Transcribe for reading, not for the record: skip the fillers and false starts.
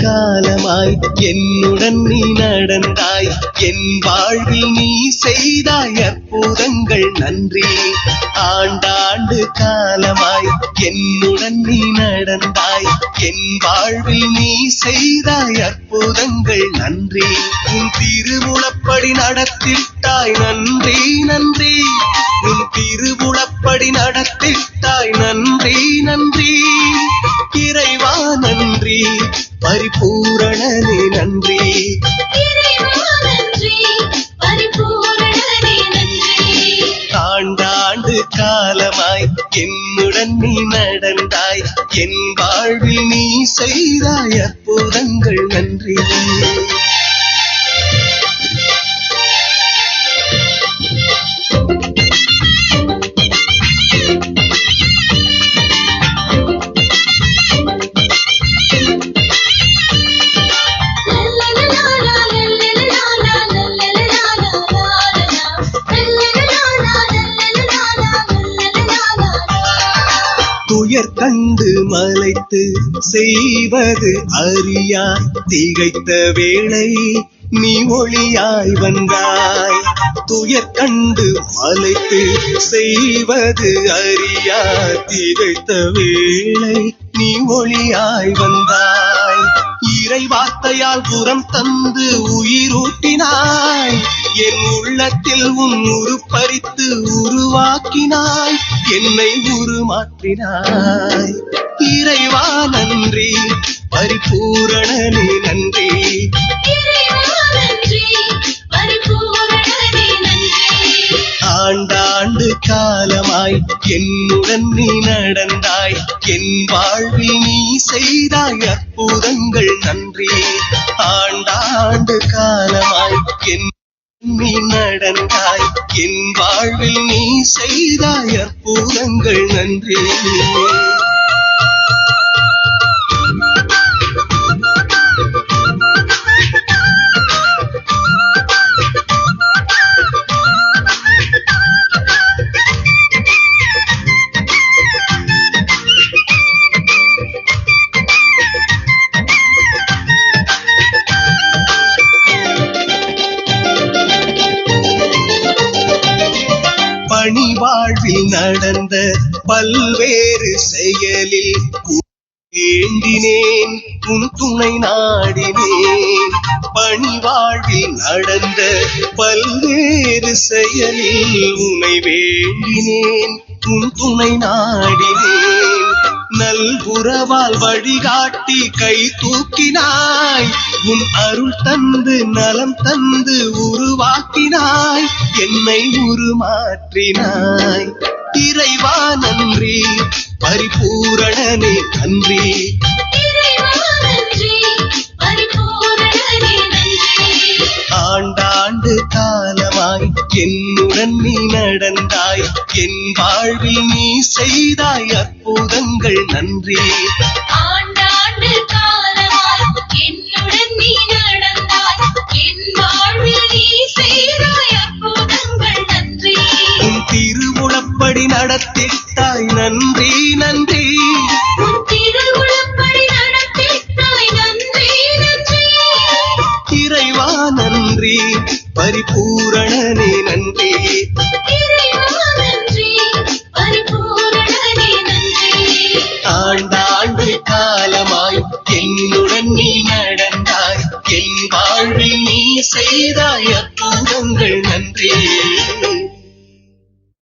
காலமாய் என்னுடன் நீ நடந்தாய். என் வாழ்வில் நீ செய்தாய் அற்புதங்கள் நன்றி. ஆண்டாண்டு காலமாய் என்னுடன் நீ நடந்தாய். என் வாழ்வில் நீ செய்தாய் அற்புதங்கள் நன்றி. உன் திருவுளப்படி நடத்திட்டாய் நன்றி நன்றி. உன் திருவுளப்படி நடத்திட்டாய் நன்றி நன்றி. இறைவா நன்றி, பரிபூரணனே நன்றி. ஆண்டாண்டு காலமாய் என்னுடன் நீ நடந்தாய். என் வாழ்வில் நீ செய்தாய் அற்புதங்கள் நன்றி. துயர் கண்டு மலைத்து செய்வது அறியாய் திகைத்த வேளை நீ ஒளியாய் வந்தாய். துயர் கண்டு மலைத்து செய்வது அறியாய் திகைத்த வேளை நீ ஒளியாய் வந்தாய். இறை வார்த்தையால் புறம் தந்து உயிரூட்டினாய். என் உள்ளத்தில் உன் உருப்பறித்து உருவாக்கினாய். என்னை உருமாற்றினாய். இறைவா நன்றி, பரிபூரணனே நன்றி. ஆண்டாண்டு காலமாய் என்னுடன் நீ நடந்தாய். என் வாழ்வில் நீ செய்தாய் அற்புதங்கள் நன்றி. ஆண்டாண்டு காலமாய் நீ நடந்தாய். என் வாழ்வில் நீ செய்தாய் அற்புதங்கள் நன்றி. பணி வாழ்வில் நடந்த பல்வேறு செயலில் வேண்டினேன், உன் துணை நாடினேன். பணி வாழ்வில் நடந்த பல்வேறு செயலில் உன்னை வேண்டினேன், உன் துணை நாடினேன். நல்புறவால் வழிகாட்டி கை தூக்கினாய். உன் அருள் தந்து நலம் தந்து உருவாக்கினாய். என்னை உருமாற்றினாய். இறைவா நன்றி, பரிபூரணனே நன்றி. ஆண்டாண்டு காலமாய் என்னுடன் நீ நடந்தாய். என் வாழ்வில் நீ செய்தாய் அற்புதங்கள் நன்றி. ஆண்டாண்டு காலமாய் என்னுடன் நீ நடந்தாய். என் வாழ்வில் நீ செய்தாய் அற்புதங்கள் நன்றி. உன் திருவுளப்படி நடத்திட்டாய் நன்றி நன்றி. உன் திருவுளப்படி நடத்திட்டாய் நன்றி நன்றி. இறைவா நன்றி, பரிபூரணனே